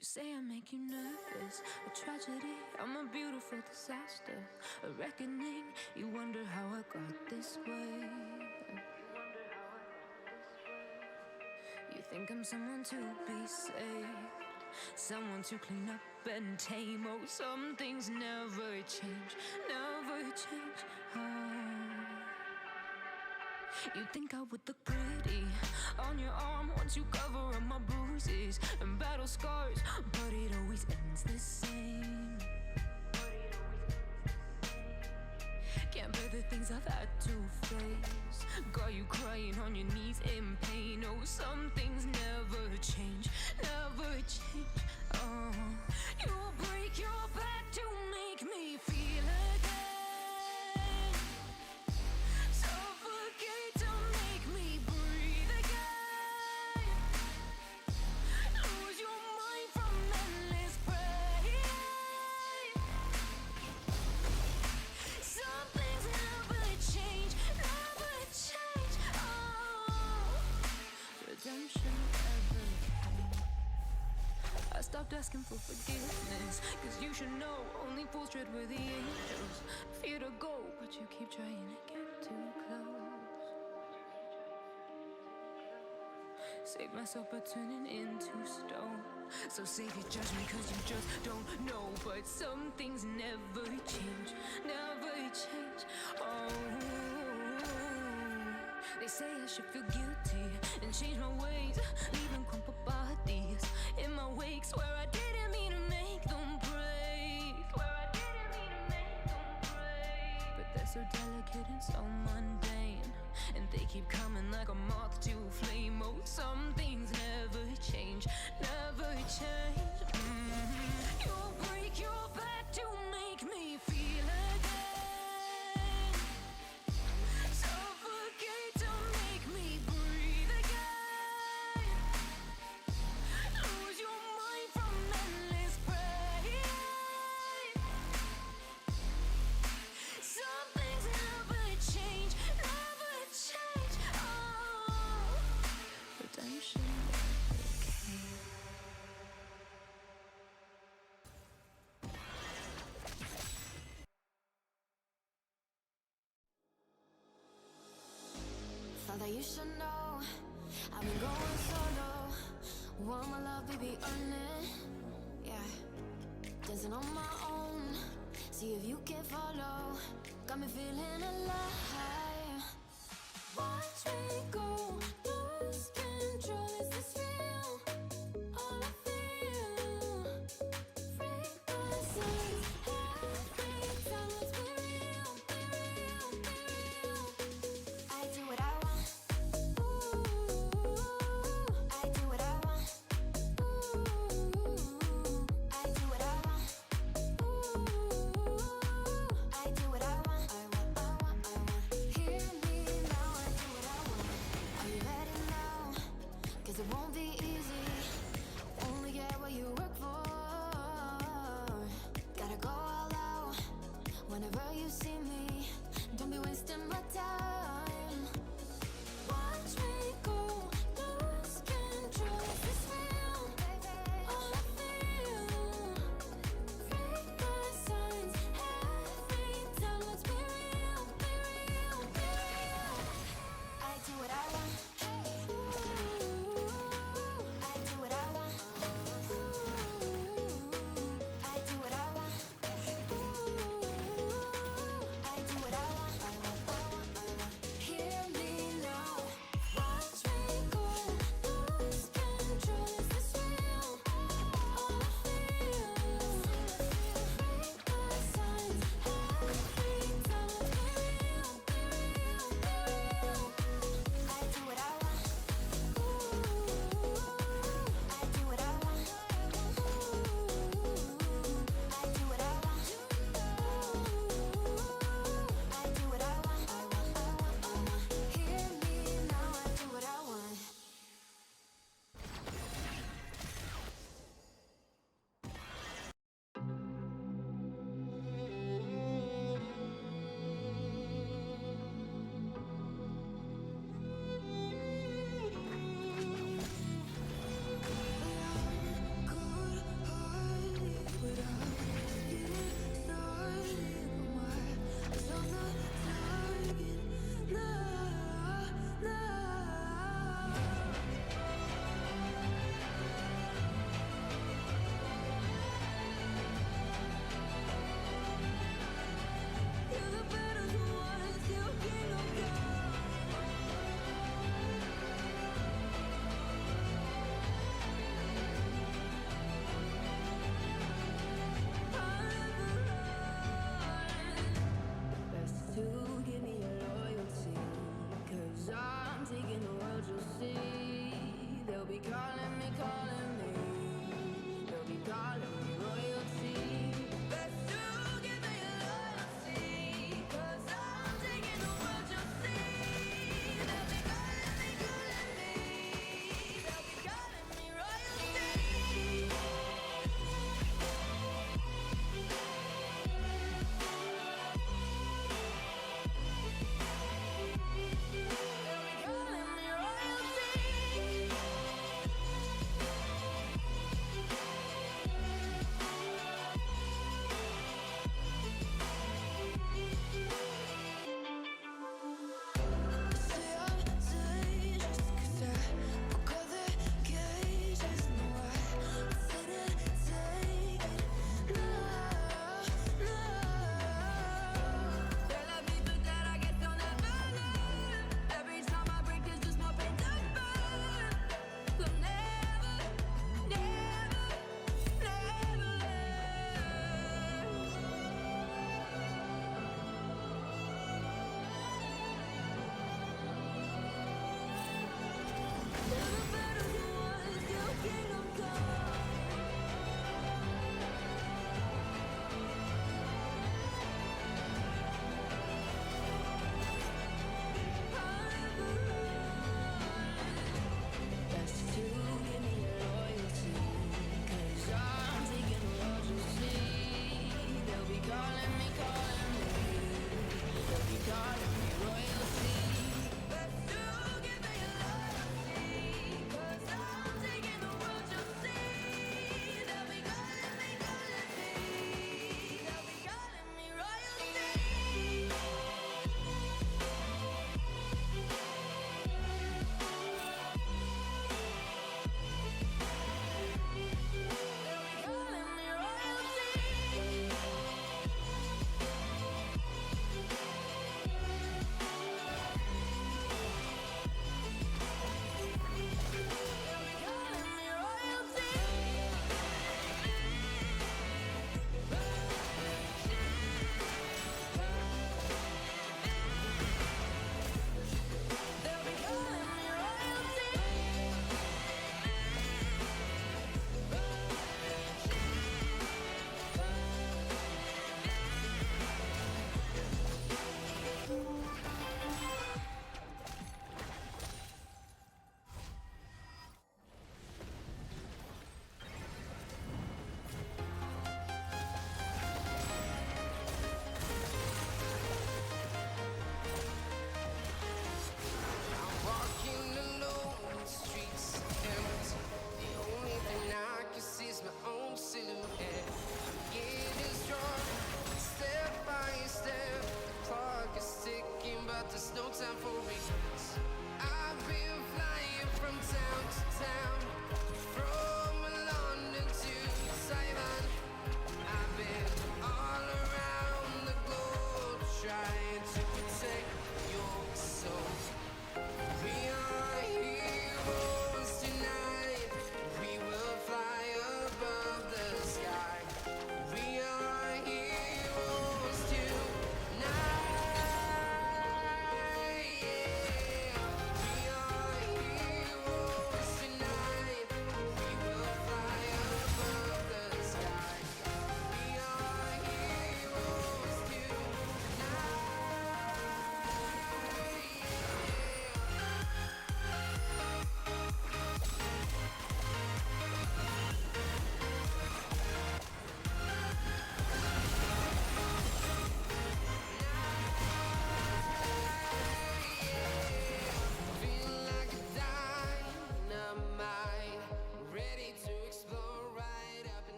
You say I make you nervous, a tragedy, I'm a beautiful disaster, a reckoning, you wonder how I got this way. You think I'm someone to be saved, someone to clean up and tame. Oh, some things never change, never change. You think I would look pretty on your arm once you cover up my bruises and battle scars, but it always ends the same. Can't bear the things I've had to face, got you crying on your knees in pain. Oh, some things never change, never change. You'll break your back to make me feel again, suffocate to make me breathe again, lose your mind from endless pain. Some things never change, never change. Redemption ever came. I stopped asking for forgiveness, cause you should know only fools tread where the angels fear to go, but you keep trying to get too close. Save myself by turning into stone, so save your judgment cause you just don't know. But some things never change, never change. They say I should feel guilty and change my ways, leaving crumpled bodies in my wake. Swear I didn't mean to make them break, swear I didn't mean to make them break. But they're so delicate and so mundane, and they keep coming like a moth to a flame. Oh, some things never change, never change. You'll break your back to make me feel again, suffocate to make me breathe again, lose your mind from endless pain. Some things never change, never change. Redemption never came. Thought that you should know I've been going solo. Want my love, baby, earn it. Yeah, dancing on my own, see if you can follow. Got me feeling alive. Watch me go, lose control. Is this real? All I